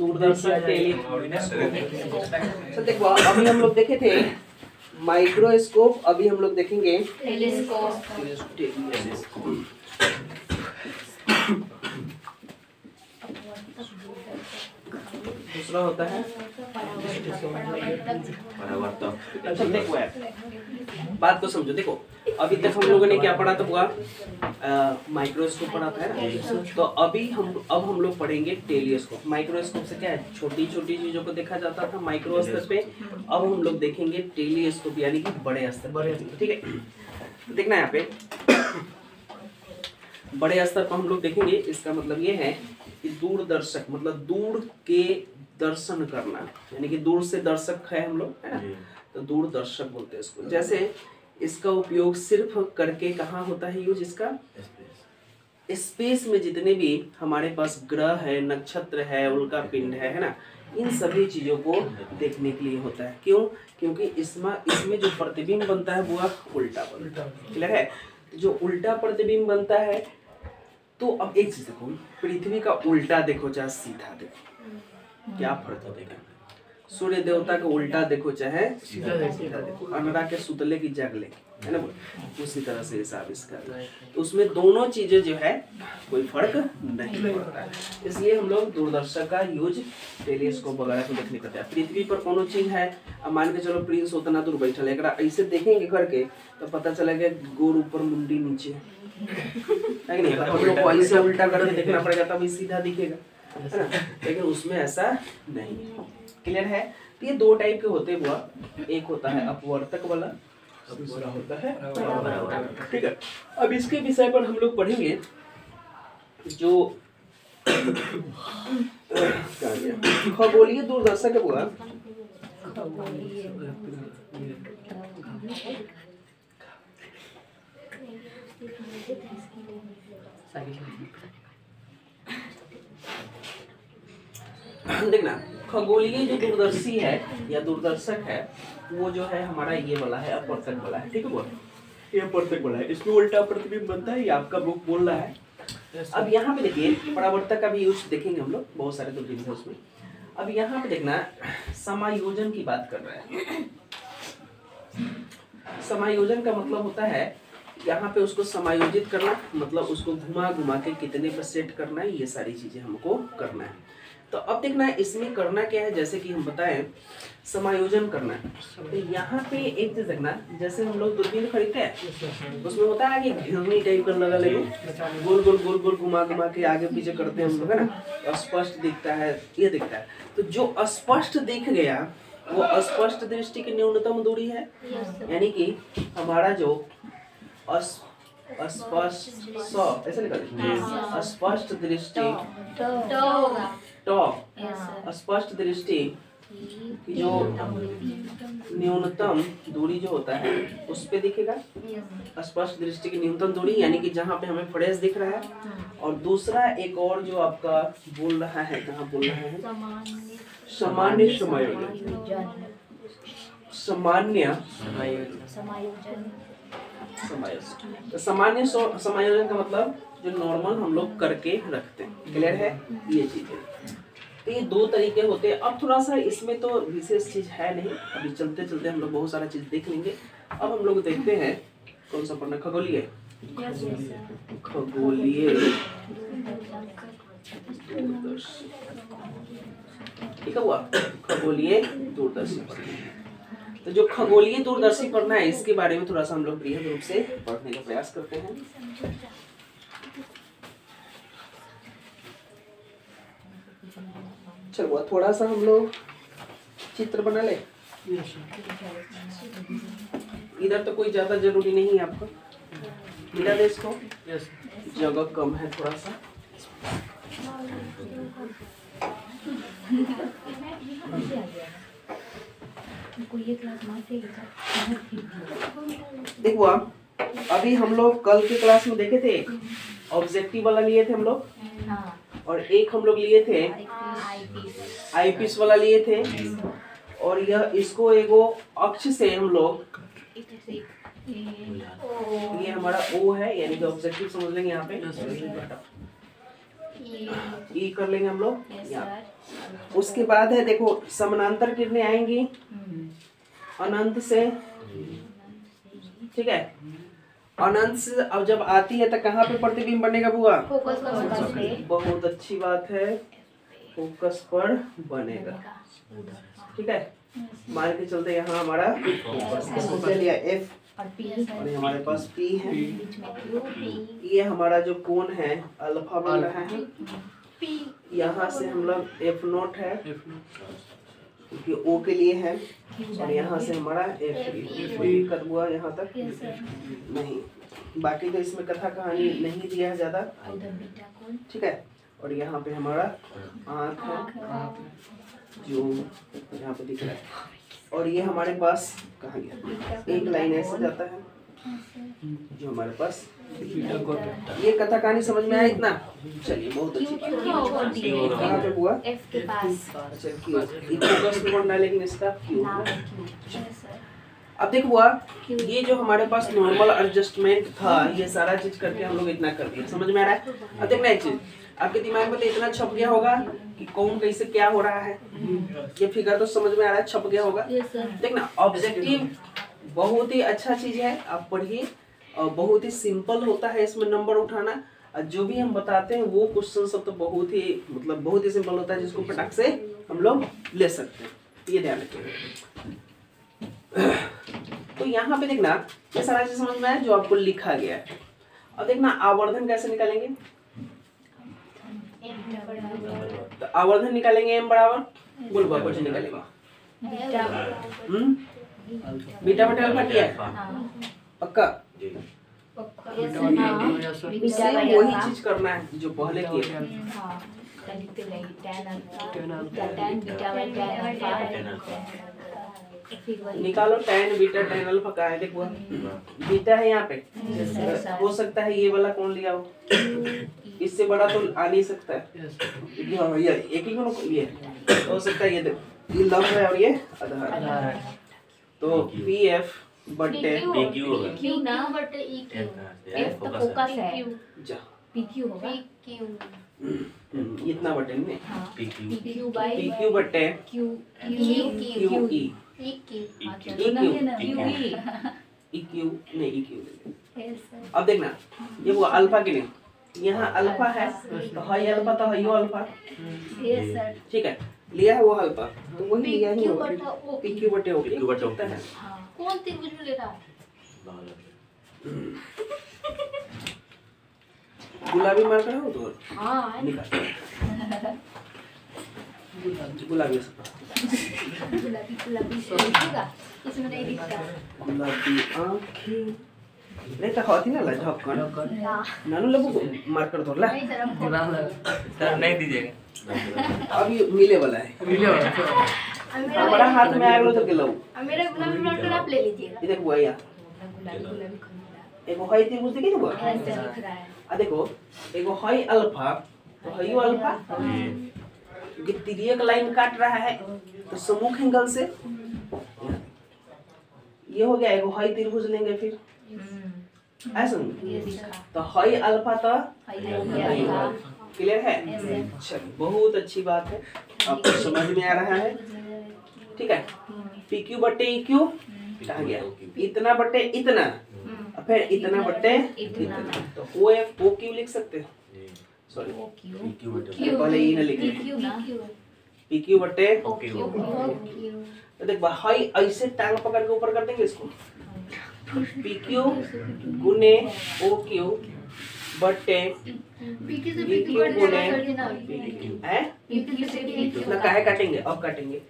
दूरदर्शक telescope. देखो अभी हम लोग देखे थे माइक्रोस्कोप, अभी हम लोग देखेंगे टेलीस्कोप। दूसरा होता है परावर्तक। अच्छा देखो यार, बात को समझो। देखो अभी तक हम लोगों ने क्या पढ़ा था बुआ? माइक्रोस्कोप पढ़ा था ना। तो अब हम लोग पढ़ेंगे टेलीस्कोप। माइक्रोस्कोप से क्या है, छोटी छोटी चीजों को देखा जाता था माइक्रो स्तर पे। अब हम लोग देखेंगे टेलीस्कोप यानी कि बड़े स्तर। ठीक है, देखना यहाँ पे बड़े स्तर पर हम लोग देखेंगे। इसका मतलब ये है कि दूरदर्शक मतलब दूर के दर्शन करना, यानी कि दूर से दर्शक है हम लोग, है ना, तो दूरदर्शक बोलते हैं इसको। जैसे इसका उपयोग सिर्फ करके कहाँ होता है यूज इसका? स्पेस में जितने भी हमारे पास ग्रह है, नक्षत्र है, उल्का पिंड है ना, इन सभी चीजों को देखने के लिए होता है। क्यों? क्योंकि इसमें जो प्रतिबिंब बनता है वो उल्टा बनता है। क्लियर है? जो उल्टा प्रतिबिंब बनता है, तो अब एक चीज देखो, पृथ्वी का उल्टा देखो चाहे सीधा देखो, क्या फर्क है? सूर्य देवता का उल्टा देखो चाहे सीधा देखो, अनरा के सुतले की जगले, है ना, उसी तरह से हिसाब इसका। तो उसमें दोनों चीजें जो है कोई फर्क नहीं पड़ता। इसलिए हम लोग दूरदर्शक का यूज टेलीस्कोप वगैरह को देखने करते हैं। पृथ्वी पर कोनो चीज है, अब मान के चलो प्रिंस उतना दूर बैठा है, अगर ऐसे देखेंगे करके तो पता चलेगा गोर ऊपर मुंडी नीचे है कि नहीं। हम लोग को ऐसे उल्टा करके देखना पड़ेगा तब सीधा दिखेगा, है ना, लेकिन उसमें ऐसा नहीं है। क्लियर है? तो ये दो टाइप के होते हुआ, एक होता है अपवर्तक वाला, दूसरा होता है परावर्तक। ठीक है, अब इसके विषय पर हम लोग पढ़ेंगे जो खगोलीय दूरदर्शक है हुआ। देखना, खगोलीय जो दूरदर्शी है या दूरदर्शक है वो जो है हमारा ये वाला है, अपवर्तक वाला है। ठीक है वो ये अपवर्तक वाला है, इसमें उल्टा प्रतिबिंब बनता है, ये आपका बुक बोल रहा है। अब यहाँ पे देखिए परावर्तक का भी यूज देखेंगे हम लोग, बहुत सारे दूरबीन है उसमें। अब यहाँ पे देखना समायोजन की बात कर रहे हैं। समायोजन का मतलब होता है यहाँ पे उसको समायोजित करना, मतलब उसको घुमा घुमा के कितने पर सेट करना है, ये सारी चीजें हमको करना है। तो अब देखना है इसमें करना क्या है, जैसे कि हम बताएं समायोजन करना है। तो यहाँ पे एक चीज देखना, जैसे हम लोग दूरबीन खरीदते हैं उसमें होता है कि घिरनी टाइप का लगा लेंगे, गोल गोल गोल गोल घुमा घुमा के आगे पीछे करते हैं हम लोग, है ना, स्पष्ट दिखता है, ये दिखता है। तो जो स्पष्ट दिख गया वो स्पष्ट दृष्टि की न्यूनतम दूरी है, यानी कि हमारा जो स्पष्ट ऐसे निकल स्पष्ट दृष्टि स्पष्ट दृष्टि की जो न्यूनतम दूरी जो होता है उस पे दिखेगा। स्पष्ट दृष्टि की न्यूनतम दूरी यानी कि जहाँ पे हमें फ्रेश दिख रहा है। और दूसरा एक और जो आपका बोल रहा है, कहाँ बोल रहा है, सामान्य समायोजन। सामान्य समायोजन का मतलब जो नॉर्मल हम लोग करके रखते हैं। क्लियर है? ये चीजें, तो ये दो तरीके होते हैं। अब थोड़ा सा इसमें तो विशेष चीज है नहीं, अभी चलते चलते हम लोग बहुत सारा चीज देख लेंगे। अब हम लोग देखते हैं कौन सा पढ़ना, खगोलीय खगोलीय दूरदर्शी। ठीक है हुआ, खगोलीय दूरदर्शी पढ़ना। तो जो खगोलीय दूरदर्शी पढ़ना है इसके बारे में थोड़ा सा हम लोग बृहद रूप से पढ़ने का प्रयास करते हैं। चलो थोड़ा सा हम लोग चित्र बना ले। इधर तो कोई ज्यादा जरूरी नहीं है आपको, मिला दे इसको, जगह कम है थोड़ा सा। देखो अभी हम लोग कल के क्लास में देखे थे ऑब्जेक्टिव वाला लिए थे हम लोग, और एक हम लोग लिए थे आईपीस वाला लिए थे, और यह इसको एगो अक्ष से हम लोग, ये हमारा ओ है यानी कि ऑब्जेक्टिव समझ लेंगे यहाँ पे, ई कर लेंगे हम लोग यहाँ। उसके बाद है देखो समानांतर किरणें आएंगी अनंत से, ठीक है। अनंत से अब जब आती है तो कहाँ पे प्रतिबिंब बनेगा बुआ? बहुत अच्छी बात है, फोकस पर बनेगा, ठीक है। मान के चलते यहाँ हमारा फोकस लिया F और ये हमारे पास P है। ये हमारा जो कोण है अल्फा बन रहा है। यहाँ से हम लोग F0 है क्योंकि O के लिए है और यहाँ से हमारा F3। कोई दिक्कत हुआ यहाँ तक? नहीं। बाकी तो इसमें कथा कहानी नहीं दिया है ज्यादा, ठीक है। और यहाँ पे हमारा आँख है जो यहाँ पे दिख रहा है और ये हमारे पास कहाँ गया? एक लाइन ऐसे जाता है जो हमारे पास। ये कथा कहानी समझ में आया इतना? चलिए बहुत अच्छी बात। कहाँ पे हुआ? F के पास। अच्छा क्यों? फोकस पे बनना है लेकिन इसका क्यों? अब देखो हुआ ये जो हमारे पास नॉर्मल एडजस्टमेंट था ये सारा चीज करके हम लोग इतना कर दिया, समझ में आ रहा है? अब देखना एक चीज आपके दिमाग में तो इतना छप गया होगा कि कौन कैसे क्या हो रहा है, ये फिगर तो समझ में आ रहा है, छप गया होगा। देखना ऑब्जेक्टिव बहुत ही अच्छा चीज है, आप पढ़िए और बहुत ही सिंपल होता है इसमें नंबर उठाना। और जो भी हम बताते हैं वो क्वेश्चन सब तो बहुत ही मतलब बहुत ही सिंपल होता है जिसको फटाक से हम लोग ले सकते हैं, ये ध्यान रखिए। तो यहाँ पे देखना ये सारा चीज समझ में आया जो आपको लिखा गया है। अब देखना आवर्धन कैसे निकालेंगे? तो आवर्धन निकालेंगे m बराबर बोल बाबू जी निकालेगा बीटा बटे अल्फा किया है पक्का? वही चीज करना है जो पहले किया। निकालो tan बीटा tan अल्फा का है, देखो बीटा है यहाँ पे, हो सकता है ये वाला कौन लिया हो, इससे बड़ा तो आ नहीं सकता है। ये एक ही को ये हो सकता है, ये लंब है और ये आधार है। तो PF बटे PQ ना बटे EQ, F तो फोकस है, जा PQ होगा, इतना बटे में PQ बाय PQ बटे QE अब देखना ये वो अल्फा के लिए यहाँ अल्फा है तो हाई अल्फा तो हाई अल्फा, ठीक है लिया है वो अल्फा तो वही लिया है PQ बटे OP होता है। कौन त्रिभुज में ले रहा है? गुलाबी मार्कर हो तो हाँ निकाल गुलाबी गुलाबी दिखेगा इसमें नहीं दिखता। गुलाबी आँखें नहीं तो होती ना ला ढक्कन नानू लोगों मार्कर धोला नहीं दीजिएगा अब ये मिले वाला है, हमारा हाथ में आएगा तो केलो मेरा गुलाबी मार्कर आप ले लीजिएगा। इधर हुआ या गुलाबी एगो हाई त्रिभुज दिखे हुआ ऐसे दिख रहा है। आ देखो एगो हाई अल्फा तो हाई अल्फा क्योंकि तिर्यक लाइन काट रहा है तो सम्मुख एंगल से ये हो गया। एगो हाई त्रिभुज लेंगे फिर ऐसा तो हाई अल्फा तो क्लियर है? चलिए बहुत अच्छी बात है, आपको समझ में आ रहा है, ठीक है। PQ बटे EQ कहा गया इतना बटे इतना फिर इतना बटे इतना तो OQ लिख सकते हैं, सॉरी पहले ये ना लिखे PQ बटे तो देख हाई ऐसे टांग पकड़ के ऊपर कर देंगे इसको PQ गुने OQ बटे PQ गुने है इतना काहे काटेंगे अब काटेंगे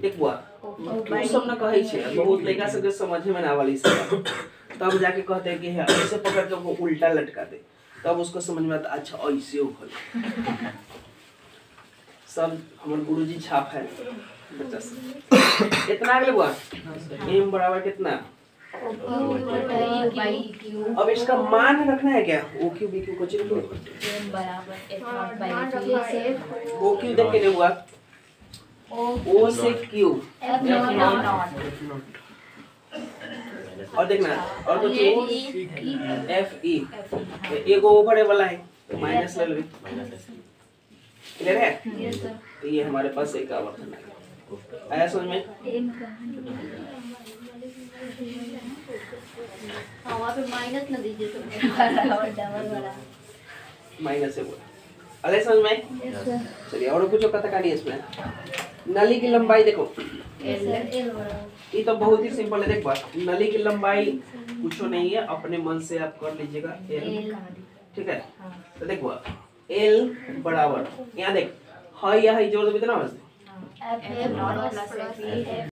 देख बुआ क्यों सब ना कहै छे बहुत लड़का सब समझ में ना वाली सब तब जाके कहते हैं कि ऐसे पकड़ के वो उल्टा लटका दे तब उसको समझ में आता अच्छा ऐसे उखल सब हमारे गुरुजी छाप है बच्चा से इतना अगले बुआ m बराबर कितना अब इसका मान रखना है क्या OQ BQ को चिन्ह OQ देख के नहीं हुआ O से Q और देखना और कुछ एफ ई एक ऊपर वाला है तो माइनस ले लो, क्लियर है? Yes sir. तो ये हमारे पास एक आवर्तन है, आया समझ में? हाँ वहाँ पे माइनस ना दीजिए तो डबल वाला। माइनस है बोला, अरे समझ में? Yes sir. चलिए और कुछ पता करनी है इसमें। नली की लंबाई देखो, एल बराबर। ये तो बहुत ही सिंपल है, देख बात, नली की लंबाई कुछ नहीं है, अपने मन से आप कर लीजिएगा एल, ठीक है? तो देखो एल बराबर यहाँ देख हाई या हाई जोड़ दो कितना बचता है? F not plus